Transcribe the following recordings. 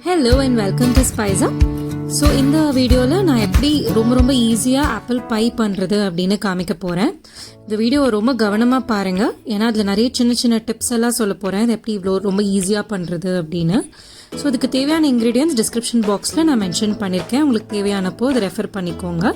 Hello and welcome to Spiza. So இந்த வீடியோவில் நான் எப்படி ரொம்ப ஈஸியாக ஆப்பிள் பை பண்ணுறது அப்படின்னு காமிக்க போகிறேன். இந்த வீடியோவை ரொம்ப கவனமாக பாருங்கள், ஏன்னா அதில் நிறைய சின்ன டிப்ஸ் எல்லாம் சொல்ல போகிறேன். இது எப்படி இவ்வளோ ரொம்ப ஈஸியாக பண்ணுறது அப்படின்னு. ஸோ இதுக்கு தேவையான இன்க்ரீடியன்ட்ஸ் டிஸ்கிரிப்ஷன் பாக்ஸில் நான் மென்ஷன் பண்ணியிருக்கேன். உங்களுக்கு தேவையானப்போ அதை ரெஃபர் பண்ணிக்கோங்க.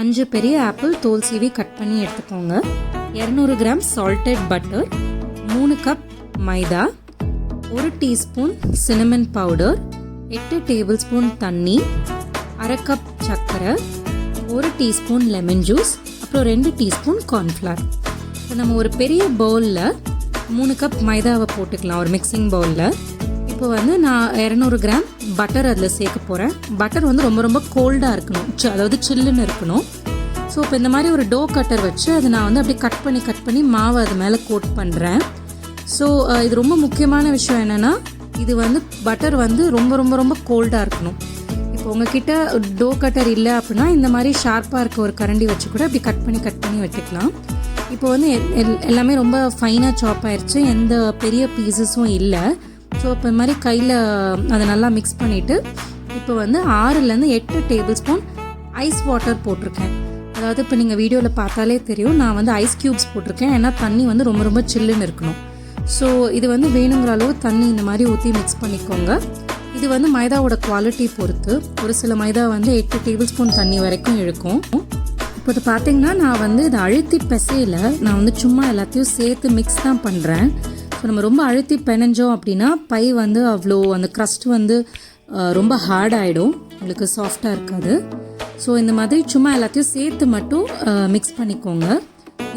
5 பெரிய ஆப்பிள் தோல் சீவி கட் பண்ணி எடுத்துக்கோங்க. 200 கிராம் சால்டட் பட்டர், 3 கப் மைதா, 1 teaspoon cinnamon powder, 8 table spoon தண்ணி, 1/2 கப் சர்க்கரை, 1 டீஸ்பூன் லெமன் ஜூஸ், அப்புறம் 2 டீஸ்பூன் கார்ன்ஃப்ளவர். இப்போ நம்ம ஒரு பெரிய பவுலில் 3 கப் மைதாவை போட்டுக்கலாம், ஒரு மிக்சிங் பவுலில். இப்போ வந்து நான் 200 கிராம் பட்டர் அதில் சேர்க்க போகிறேன். பட்டர் வந்து ரொம்ப கோல்டாக இருக்கணும், அதாவது சில்லுன்னு இருக்கணும். ஸோ இப்போ இந்த மாதிரி ஒரு டோ கட்டர் வச்சு அதை நான் வந்து அப்படியே கட் பண்ணி மாவை அது மேலே கோட் பண்ணுறேன். ஸோ இது ரொம்ப முக்கியமான விஷயம் என்னென்னா, இது வந்து பட்டர் வந்து ரொம்ப கோல்டாக இருக்கணும். இப்போ உங்ககிட்ட டோ கட்டர் இல்லை அப்படின்னா இந்த மாதிரி ஷார்ப்பாக இருக்க ஒரு கரண்டி வச்சு கூட அப்படி கட் பண்ணி வச்சுக்கலாம். இப்போ வந்து எல்லாமே ரொம்ப ஃபைனாக சாப் ஆயிடுச்சு, எந்த பெரிய பீசஸும் இல்லை. ஸோ இப்போ இந்த மாதிரி கையில் அதை நல்லா மிக்ஸ் பண்ணிவிட்டு இப்போ வந்து 6லேருந்து 8 டேபிள் ஸ்பூன் ஐஸ் வாட்டர் போட்டிருக்கேன். அதாவது இப்போ நீங்கள் வீடியோவில் பார்த்தாலே தெரியும், நான் வந்து ஐஸ் க்யூப்ஸ் போட்டிருக்கேன். ஏன்னா தண்ணி வந்து ரொம்ப சில்லுன்னு இருக்கணும். ஸோ இது வந்து வேணுங்கிற அளவு தண்ணி இந்த மாதிரி ஊற்றி மிக்ஸ் பண்ணிக்கோங்க. இது வந்து மைதாவோட குவாலிட்டி பொறுத்து, ஒரு சில மைதா வந்து 8 டேபிள் ஸ்பூன் தண்ணி வரைக்கும் இழுக்கும். இப்போ இது பார்த்தீங்கன்னா நான் வந்து இதை அழுத்தி பிசையில, நான் வந்து சும்மா எல்லாத்தையும் சேர்த்து மிக்ஸ் தான் பண்ணுறேன். ஸோ நம்ம ரொம்ப அழுத்தி பிணைஞ்சோம் அப்படின்னா பை வந்து அவ்வளோ அந்த க்ரஸ்ட் வந்து ரொம்ப ஹார்ட் ஆகிடும், உங்களுக்கு சாஃப்டாக இருக்காது. ஸோ இந்த மாதிரி சும்மா எல்லாத்தையும் சேர்த்து மட்டும் மிக்ஸ் பண்ணிக்கோங்க.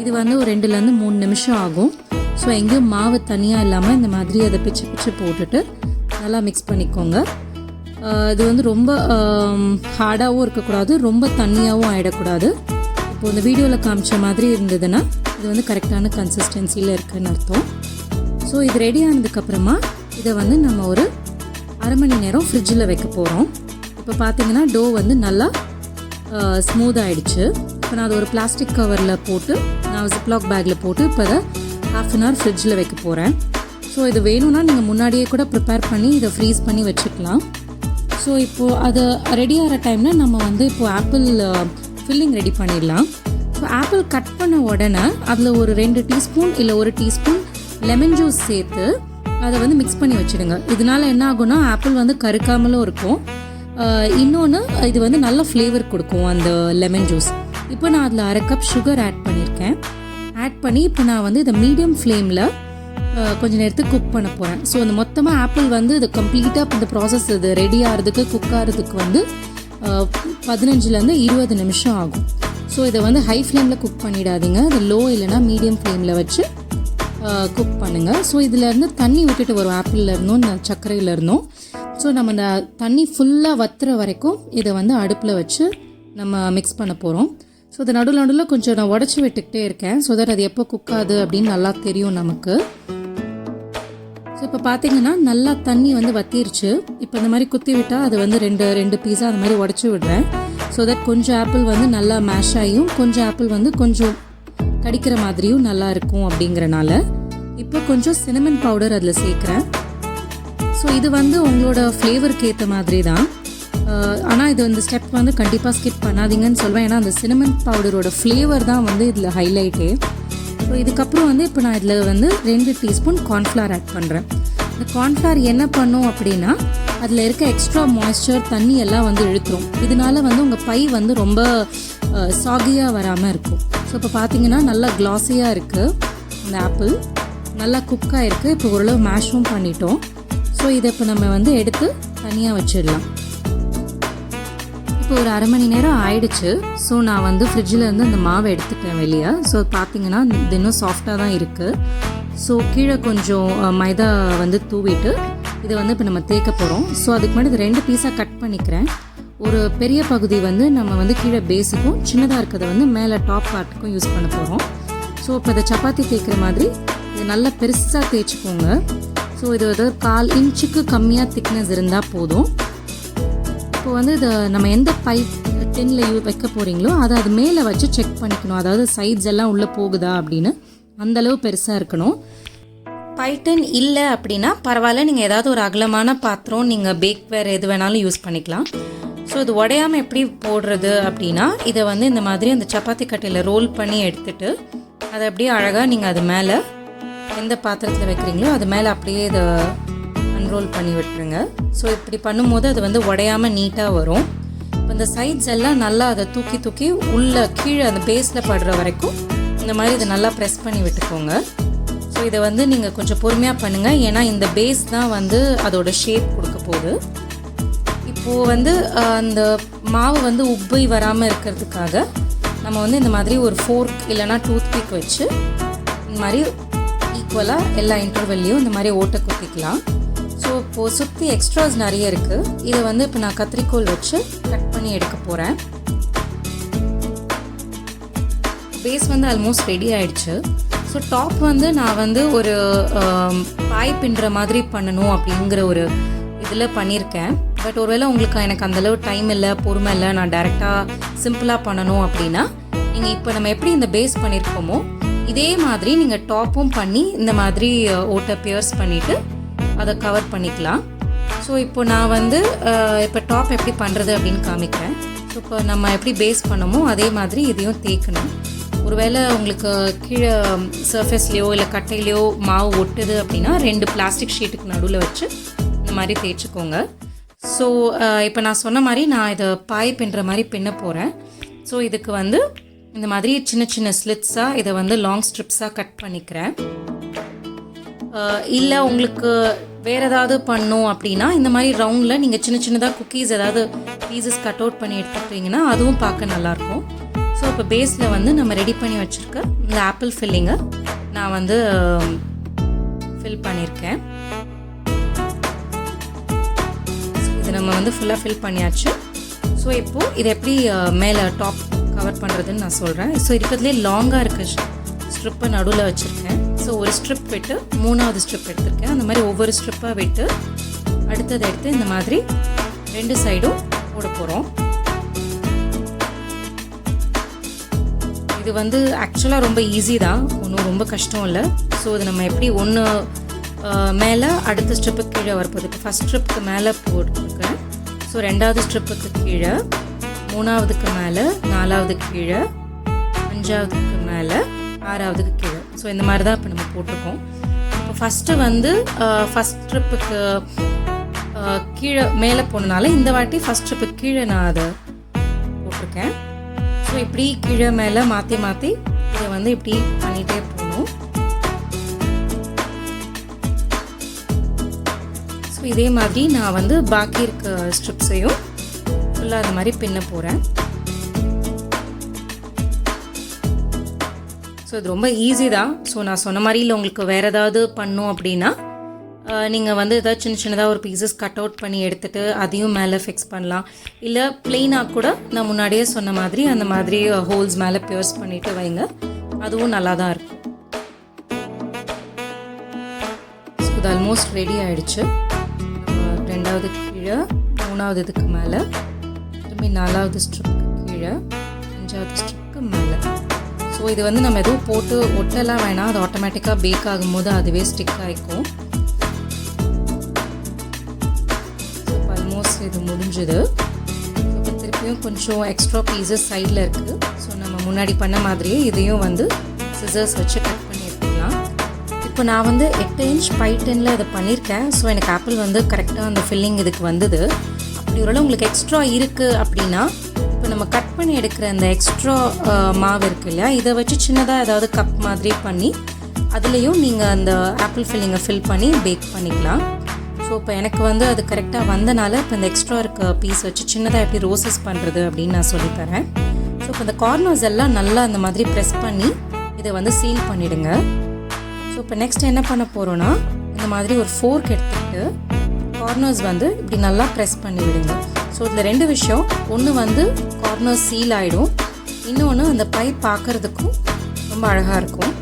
இது வந்து ஒரு 2லேருந்து 3 நிமிஷம் ஆகும். ஸோ எங்கேயும் மாவு தனியாக இல்லாமல் இந்த மாதிரி அதை பிச்சு போட்டுட்டு நல்லா மிக்ஸ் பண்ணிக்கோங்க. இது வந்து ரொம்ப ஹார்டாகவும் இருக்கக்கூடாது, ரொம்ப தண்ணியாகவும் ஆகிடக்கூடாது. இப்போது இந்த வீடியோவில் காமிச்ச மாதிரி இருந்ததுன்னா இது வந்து கரெக்டான கன்சிஸ்டன்சியில் இருக்குதுன்னு அர்த்தம். ஸோ இது ரெடி ஆனதுக்கப்புறமா இதை வந்து நம்ம ஒரு 1/2 மணி நேரம் ஃப்ரிட்ஜில் வைக்க போகிறோம். இப்போ பார்த்தீங்கன்னா டோ வந்து நல்லா ஸ்மூத் ஆகிடுச்சு. இப்போ நான் அதை ஒரு பிளாஸ்டிக் கவரில் போட்டு, நான் ஜிப்லாக் பேக்கில் போட்டு இப்போ அதை 1/2 அன் ஹவர் ஃப்ரிட்ஜில் வைக்க போகிறேன். ஸோ இது வேணும்னா நீங்கள் முன்னாடியே கூட ப்ரிப்பேர் பண்ணி இதை ஃப்ரீஸ் பண்ணி வச்சுக்கலாம். ஸோ இப்போது அது ரெடி ஆகிற டைமில் நம்ம வந்து இப்போது ஆப்பிள் ஃபில்லிங் ரெடி பண்ணிடலாம். ஸோ ஆப்பிள் கட் பண்ண உடனே அதில் ஒரு 2 டீஸ்பூன் இல்லை 1 டீஸ்பூன் லெமன் ஜூஸ் சேர்த்து அதை வந்து மிக்ஸ் பண்ணி வச்சுடுங்க. இதனால் என்ன ஆகும்னா ஆப்பிள் வந்து கருக்காமலும் இருக்கும், இன்னொன்று இது வந்து நல்ல ஃப்ளேவர் கொடுக்கும் அந்த லெமன் ஜூஸ். இப்போ நான் அதில் 1/2 கப் சுகர் ஆட் பண்ணியிருக்கேன். ஆட் பண்ணி இப்போ நான் வந்து இதை மீடியம் ஃப்ளேமில் கொஞ்சம் நேரத்துக்கு குக் பண்ண போகிறேன். ஸோ அந்த மொத்தமாக ஆப்பிள் வந்து இது கம்ப்ளீட்டாக இந்த ப்ராசஸ் இது ரெடி ஆகிறதுக்கு, குக் ஆகிறதுக்கு வந்து 15லேருந்து 20 நிமிஷம் ஆகும். ஸோ இதை வந்து ஹை ஃப்ளேமில் குக் பண்ணிடாதீங்க, இது லோ இல்லைனா மீடியம் ஃப்ளேமில் வச்சு குக் பண்ணுங்கள். ஸோ இதிலேருந்து தண்ணி விட்டுட்டு வரும், ஆப்பிளில் இருந்தும் இந்த சர்க்கரையில் இருந்தும். ஸோ நம்ம இந்த தண்ணி ஃபுல்லாக வத்துற வரைக்கும் இதை வந்து அடுப்பில் வச்சு நம்ம மிக்ஸ் பண்ண போகிறோம். ஸோ இதை நடுவில் கொஞ்சம் நான் உடச்சி விட்டுக்கிட்டே இருக்கேன், ஸோ தட் அது எப்போ குக் ஆகுது அப்படின்னு நல்லா தெரியும் நமக்கு. ஸோ இப்போ பார்த்தீங்கன்னா நல்லா தண்ணி வந்து வத்திருச்சு. இப்போ இந்த மாதிரி குத்தி விட்டால் அது வந்து ரெண்டு பீஸாக அந்த மாதிரி உடச்சி விடுறேன். ஸோ தட் கொஞ்சம் ஆப்பிள் வந்து நல்லா மேஷ் ஆகியும், கொஞ்சம் ஆப்பிள் வந்து கொஞ்சம் கடிக்கிற மாதிரியும் நல்லா இருக்கும் அப்படிங்கிறனால. இப்போ கொஞ்சம் சினமன் பவுடர் அதில் சேர்க்குறேன். ஸோ இது வந்து உங்களோட ஃப்ளேவருக்கு ஏற்ற மாதிரி தான், ஆனால் இது இந்த ஸ்டெப் வந்து கண்டிப்பாக ஸ்கிப் பண்ணாதீங்கன்னு சொல்வேன். ஏன்னா அந்த சினமன் பவுடரோட ஃப்ளேவர் தான் வந்து இதில் ஹைலைட்டே. ஸோ இதுக்கப்புறம் வந்து இப்போ நான் இதில் வந்து 2 டீஸ்பூன் கார்ன்ஃப்ளவர் ஆட் பண்ணுறேன். இந்த கார்ன்ஃப்ளவர் என்ன பண்ணும் அப்படின்னா அதில் இருக்க எக்ஸ்ட்ரா மாய்ஸ்சர் தண்ணி எல்லாம் வந்து இழுத்துரும். இதனால வந்து உங்கள் பை வந்து ரொம்ப சாகியாக வராமல் இருக்கும். ஸோ இப்போ பார்த்தீங்கன்னா நல்லா க்ளாஸியாக இருக்குது, இந்த ஆப்பிள் நல்லா குக்காக இருக்குது. இப்போ ஓரளவு மேஷும் பண்ணிட்டோம். ஸோ இதை இப்போ நம்ம வந்து எடுத்து தனியாக வச்சிடலாம். இப்போ ஒரு 1/2 மணி நேரம் ஆயிடுச்சு. ஸோ நான் வந்து ஃப்ரிட்ஜில் இருந்து அந்த மாவை எடுத்துட்டேன் வெளியே. ஸோ பார்த்தீங்கன்னா இது இன்னும் சாஃப்டாக தான் இருக்குது. ஸோ கீழே கொஞ்சம் மைதா வந்து தூவிட்டு இதை வந்து இப்போ நம்ம தேய்க்க போகிறோம். ஸோ அதுக்கு முன்னாடி இது 2 பீஸாக கட் பண்ணிக்கிறேன். ஒரு பெரிய பகுதி வந்து நம்ம வந்து கீழே பேஸுக்கும், சின்னதாக இருக்கிறத வந்து மேலே டாப் பார்ட்டுக்கும் யூஸ் பண்ண போகிறோம். ஸோ இப்போ இதை சப்பாத்தி தேய்க்கிற மாதிரி இது நல்லா பெருசாக தேய்ச்சிக்கோங்க. ஸோ இது ஒரு 1/4 இன்ச்சுக்கு கம்மியாக திக்னஸ் இருந்தால் போதும். இப்போ வந்து இதை நம்ம எந்த பை டின்ல வைக்க போகிறீங்களோ அதை அது மேலே வச்சு செக் பண்ணிக்கணும், அதாவது சைட்ஸ் எல்லாம் உள்ளே போகுதா அப்படின்னு. அந்தளவு பெருசாக இருக்கணும். பை டின் இல்லை அப்படின்னா பரவாயில்ல, நீங்கள் ஏதாவது ஒரு அகலமான பாத்திரம் நீங்கள் பேக்வேர் எது வேணாலும் யூஸ் பண்ணிக்கலாம். ஸோ இது உடையாமல் எப்படி போடுறது அப்படின்னா, இதை வந்து இந்த மாதிரி அந்த சப்பாத்தி கட்டையில் ரோல் பண்ணி எடுத்துகிட்டு அதை அப்படியே அழகாக நீங்கள் அது மேலே எந்த பாத்திரத்தில் வைக்கிறீங்களோ அது மேலே அப்படியே இதை அன்ரோல் பண்ணி விட்டுருங்க. ஸோ இப்படி பண்ணும்போது அது வந்து உடையாமல் நீட்டாக வரும். இப்போ இந்த சைட்ஸ் எல்லாம் நல்லா அதை தூக்கி தூக்கி உள்ளே கீழே அந்த பேஸில் படுற வரைக்கும் இந்த மாதிரி இதை நல்லா ப்ரெஸ் பண்ணி விட்டுக்கோங்க. ஸோ இதை வந்து நீங்கள் கொஞ்சம் பொறுமையாக பண்ணுங்கள், ஏன்னா இந்த பேஸ் தான் வந்து அதோட ஷேப் கொடுக்க போகுது. இப்போது வந்து அந்த மாவு வந்து உப்பை வராமல் இருக்கிறதுக்காக நம்ம வந்து இந்த மாதிரி ஒரு ஃபோர்க் இல்லைனா டூத் பிக் வச்சு இந்த மாதிரி ஈக்குவலாக எல்லா இன்டர்வெல்லையும் இந்த மாதிரி ஓட்டை குத்திக்கலாம். ஸோ இப்போது சுற்றி எக்ஸ்ட்ராஸ் நிறைய இருக்குது. இதை வந்து இப்போ நான் கத்திரிக்கோல் வச்சு கட் பண்ணி எடுக்க போகிறேன். பேஸ் வந்து ஆல்மோஸ்ட் ரெடி ஆகிடுச்சு. ஸோ டாப் வந்து நான் வந்து ஒரு பாய் பின்னுற மாதிரி பண்ணணும் அப்படிங்கிற ஒரு இதில் பண்ணியிருக்கேன். பட் ஒருவேளை உங்களுக்கு எனக்கு அந்தளவு டைம் இல்லை, பொறுமை இல்லை, நான் டைரெக்டாக சிம்பிளாக பண்ணணும் அப்படின்னா நீங்கள் இப்போ நம்ம எப்படி இந்த பேஸ் பண்ணியிருக்கோமோ இதே மாதிரி நீங்கள் டாப்பும் பண்ணி இந்த மாதிரி ஓட்டை பியர்ஸ் பண்ணிவிட்டு அதை கவர் பண்ணிக்கலாம். ஸோ இப்போ நான் வந்து இப்போ டாப் எப்படி பண்ணுறது அப்படின்னு காமிக்கிறேன். ஸோ இப்போ நம்ம எப்படி பேஸ் பண்ணமோ அதே மாதிரி இதையும் தேய்க்கணும். ஒருவேளை உங்களுக்கு கீழே சர்ஃபேஸ்லேயோ இல்லை கட்டையிலையோ மாவு ஒட்டுது அப்படின்னா 2 பிளாஸ்டிக் ஷீட்டுக்கு நடுவில் வச்சு இந்த மாதிரி தேய்ச்சிக்கோங்க. ஸோ இப்போ நான் சொன்ன மாதிரி நான் இதை பாய் பின்னுற மாதிரி பின்ன போகிறேன். ஸோ இதுக்கு வந்து இந்த மாதிரி சின்ன சின்ன ஸ்லிட்ஸாக இதை வந்து லாங் ஸ்ட்ரிப்ஸாக கட் பண்ணிக்கிறேன். இல்லை உங்களுக்கு வேறு ஏதாவது பண்ணும் அப்படின்னா இந்த மாதிரி ரவுண்டில் நீங்கள் சின்ன சின்னதாக குக்கீஸ் ஏதாவது பீசஸ் கட் அவுட் பண்ணி எடுத்துக்கிட்டிங்கன்னா அதுவும் பார்க்க நல்லாயிருக்கும். ஸோ இப்போ பேஸில் வந்து நம்ம ரெடி பண்ணி வச்சுருக்க இந்த ஆப்பிள் ஃபில்லிங்கை நான் வந்து ஃபில் பண்ணியிருக்கேன். இது நம்ம வந்து ஃபுல்லாக ஃபில் பண்ணியாச்சு. ஸோ இப்போது இதை எப்படி மேலே டாப் கவர் பண்ணுறதுன்னு நான் சொல்கிறேன். ஸோ இருக்கிறதுலே லாங்காக இருக்க ஸ்ட்ரிப்பை நடுவில் வச்சுருக்கேன். ஸோ ஒரு ஸ்ட்ரிப் விட்டு 3வது ஸ்ட்ரிப் எடுத்திருக்கேன். அந்த மாதிரி ஒவ்வொரு ஸ்ட்ரிப்பாக விட்டு அடுத்ததை எடுத்து இந்த மாதிரி 2 சைடும் போட போகிறோம். இது வந்து ஆக்சுவலாக ரொம்ப ஈஸி தான், ஒன்றும் ரொம்ப கஷ்டம் இல்லை. ஸோ இது நம்ம எப்படி ஒன்று மேலே அடுத்த ஸ்ட்ரிப்புக்கு கீழே வரப்போகுது. இப்போ ஃபஸ்ட் ஸ்ட்ரிப்புக்கு மேலே போட்டிருக்கேன். ஸோ 2வது ஸ்ட்ரிப்புக்கு கீழே, 3வதுக்கு மேலே, 4வதுக்கு கீழே, 5வதுக்கு மேலே, 6வதுக்கு கீழே. ஸோ இந்த மாதிரி தான் இப்போ நம்ம போட்டிருக்கோம். இப்போ ஃபஸ்ட்டு வந்து ஃபஸ்ட் ஸ்ட்ரிப்புக்கு கீழே மேலே போனனால இந்த வாட்டி ஃபஸ்ட் ஸ்ட்ரிப்புக்கு கீழே நான் அதை போட்டிருக்கேன். ஸோ இப்படி கீழே மேலே மாற்றி மாற்றி இதை வந்து இப்படி பண்ணிகிட்டே போகணும். ஸோ இதே மாதிரி நான் வந்து பாக்கி இருக்க ஸ்ட்ரிப்ஸையும் ஃபுல்லாக அது மாதிரி பின்ன போகிறேன். ஸோ இது ரொம்ப ஈஸி தான். ஸோ நான் சொன்ன மாதிரி இல்லை உங்களுக்கு வேறு ஏதாவது பண்ணும் அப்படின்னா நீங்கள் வந்து ஏதாவது சின்ன சின்னதாக ஒரு பீசஸ் கட் அவுட் பண்ணி எடுத்துகிட்டு அதையும் மேலே ஃபிக்ஸ் பண்ணலாம். இல்லை ப்ளெயினாக கூட நான் முன்னாடியே சொன்ன மாதிரி அந்த மாதிரி ஹோல்ஸ் மேலே பியர்ஸ் பண்ணிவிட்டு வைங்க, அதுவும் நல்லா தான் இருக்கும். ஸோ இது ஆல்மோஸ்ட் ரெடி ஆகிடுச்சு. 2வது கீழே, 3வது இதுக்கு மேலே, திரும்பி 4வது ஸ்ட்ரிப்புக்கு கீழே, 5வது ஸ்ட்ரிப்புக்கு மேலே. ஸோ இது வந்து நம்ம எதுவும் போட்டு ஒட்டெல்லாம் வேணாம், அது ஆட்டோமேட்டிக்காக பேக் ஆகும்போது அதுவே ஸ்டிக் ஆகிக்கும். இது முடிஞ்சுது. இப்போ திருப்பியும் கொஞ்சம் எக்ஸ்ட்ரா பீசஸ் சைடில் இருக்குது. ஸோ நம்ம முன்னாடி பண்ண மாதிரியே இதையும் வந்து சிசர்ஸ் வச்சு கட் பண்ணி எடுத்துக்கலாம். இப்போ நான் வந்து 8 இன்ச் பை டின்ல இதை பண்ணியிருக்கேன். ஸோ எனக்கு ஆப்பிள் வந்து கரெக்டாக அந்த ஃபில்லிங் இதுக்கு வந்தது. அப்படி ஒரு உங்களுக்கு எக்ஸ்ட்ரா இருக்குது அப்படின்னா இப்போ நம்ம கட் பண்ணி எடுக்கிற அந்த எக்ஸ்ட்ரா மாவு இருக்குது இல்லையா, இதை வச்சு சின்னதாக ஏதாவது கப் மாதிரி பண்ணி அதுலேயும் நீங்கள் அந்த ஆப்பிள் ஃபில்லிங்கை ஃபில் பண்ணி பேக் பண்ணிக்கலாம். ஸோ இப்போ எனக்கு வந்து அது கரெக்டாக வந்தனால இப்போ இந்த எக்ஸ்ட்ரா இருக்க பீஸ் வச்சு சின்னதாக எப்படி ரோசஸ் பண்ணுறது அப்படின்னு நான் சொல்லித்தரேன். ஸோ இப்போ இந்த கார்னர்ஸ் எல்லாம் நல்லா அந்த மாதிரி ப்ரெஸ் பண்ணி இதை வந்து சீல் பண்ணிவிடுங்க. ஸோ இப்போ நெக்ஸ்ட் என்ன பண்ண போகிறோன்னா இந்த மாதிரி ஒரு ஃபோர்க் எடுத்துக்கிட்டு கார்னர்ஸ் வந்து இப்படி நல்லா ப்ரெஸ் பண்ணி விடுங்க. ஸோ இதில் 2 விஷயம், ஒன்று வந்து கார்னர்ஸ் சீல் ஆகிடும், இன்னொன்று அந்த பை பார்க்குறதுக்கும் ரொம்ப அழகாக இருக்கும்.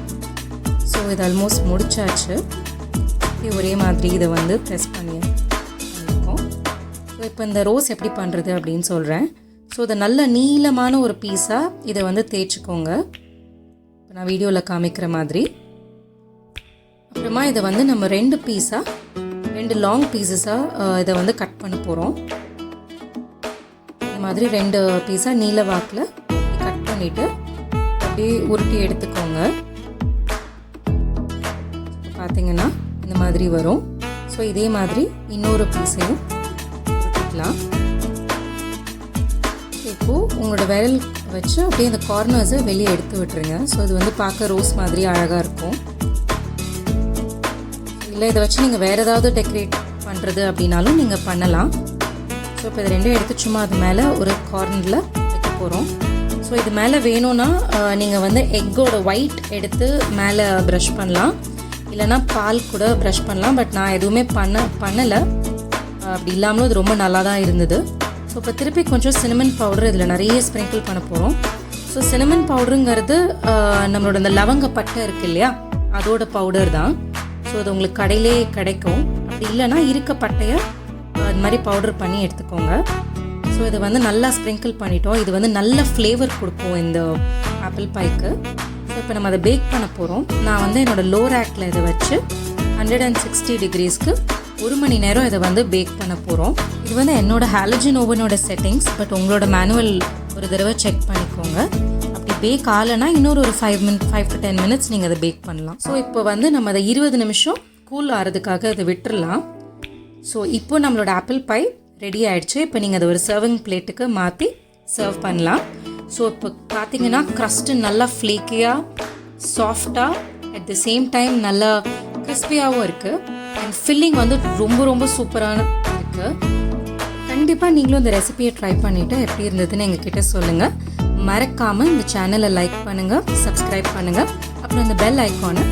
ஸோ இது ஆல்மோஸ்ட் முடிச்சாச்சு. ஒரே மாதிரி இதை வந்து ப்ரெஸ் பண்ணியிருக்கோம். ஸோ இப்போ இந்த ரோஸ் எப்படி பண்ணுறது அப்படின்னு சொல்கிறேன். ஸோ இதை நல்ல நீளமான ஒரு பீஸாக இதை வந்து தேய்ச்சிக்கோங்க. இப்போ நான் வீடியோவில் காமிக்கிற மாதிரி அப்புறமா இதை வந்து நம்ம 2 லாங் பீசஸாக இதை வந்து கட் பண்ண போகிறோம். இந்த மாதிரி 2 பீஸாக நீல வாக்கில் கட் பண்ணிவிட்டு அப்படியே உருட்டி எடுத்துக்கோங்க. பார்த்தீங்கன்னா இந்த மாதிரி வரும். ஸோ இதே மாதிரி இன்னொரு பீஸையும் உருட்டிக்கலாம். இப்போது உங்களோட விரல் வச்சு அப்படியே இந்த கார்னர்ஸை வெளியே எடுத்து விட்டுருங்க. ஸோ இது வந்து பார்க்க ரோஸ் மாதிரி அழகாக இருக்கும். இல்லை இதை வச்சு நீங்கள் வேறு ஏதாவது டெக்கரேட் பண்ணுறது அப்படின்னாலும் நீங்கள் பண்ணலாம். ஸோ இப்போ இது 2 எடுத்து சும்மா அது மேலே ஒரு கார்னரில் வைக்க போகிறோம். ஸோ இது மேலே வேணும்னா நீங்கள் வந்து எக்கோட ஒயிட் எடுத்து மேலே ப்ரஷ் பண்ணலாம், இல்லைனா பால் கூட ப்ரஷ் பண்ணலாம். பட் நான் எதுவுமே பண்ணலை. அப்படி இல்லாமலும் இது ரொம்ப நல்லா தான் இருந்தது. ஸோ இப்போ திருப்பி கொஞ்சம் சினமன் பவுடர் இதில் நிறைய ஸ்ப்ரிங்கிள் பண்ண போகிறோம். ஸோ சினமன் பவுடருங்கிறது நம்மளோட இந்த லவங்கப்பட்டை இருக்குது இல்லையா, அதோட பவுடர் தான். ஸோ அது உங்களுக்கு கடையிலே கிடைக்கும். அப்படி இல்லைனா இருக்க பட்டையை அது மாதிரி பவுடர் பண்ணி எடுத்துக்கோங்க. ஸோ இதை வந்து நல்லா ஸ்ப்ரிங்கிள் பண்ணிட்டோம். இது வந்து நல்ல ஃப்ளேவர் கொடுக்கும் இந்த ஆப்பிள் பைக்கு. ஸோ இப்போ நம்ம அதை பேக் பண்ண போகிறோம். நான் வந்து என்னோடய லோ ரேக்கில் இதை வச்சு 160 டிகிரிஸ்க்கு 1 மணி நேரம் இதை வந்து பேக் பண்ண போகிறோம். இது வந்து என்னோடய ஹாலஜன் ஓவனோட செட்டிங்ஸ். பட் உங்களோட மேனுவல் ஒரு தடவை செக் பண்ணிக்கோங்க. பேக் ஆகலைன்னா இன்னொரு ஒரு 5 to 10 மினிட்ஸ் நீங்கள் அதை பேக் பண்ணலாம். ஸோ இப்போ வந்து நம்ம அதை 20 நிமிஷம் கூல் ஆகிறதுக்காக அதை விட்டுடலாம். ஸோ இப்போ நம்மளோட ஆப்பிள் பை ரெடி ஆகிடுச்சு. இப்போ நீங்கள் அதை ஒரு சர்விங் பிளேட்டுக்கு மாற்றி சர்வ் பண்ணலாம். ஸோ இப்போ பார்த்தீங்கன்னா க்ரஸ்ட்டு நல்லா ஃப்ளேக்கியாக சாஃப்டாக அட் த சேம் டைம் நல்லா கிறிஸ்பியாகவும் இருக்குது. அண்ட் ஃபில்லிங் வந்து ரொம்ப ரொம்ப சூப்பரான இருக்குது. கண்டிப்பாக நீங்களும் இந்த ரெசிபியை ட்ரை பண்ணிவிட்டு எப்படி இருந்ததுன்னு எங்ககிட்ட சொல்லுங்கள். மறக்காமல் இந்த சேனலை லைக் பண்ணுங்கள், சப்ஸ்கிரைப் பண்ணுங்கள், அப்புறம் இந்த பெல் ஐக்கானை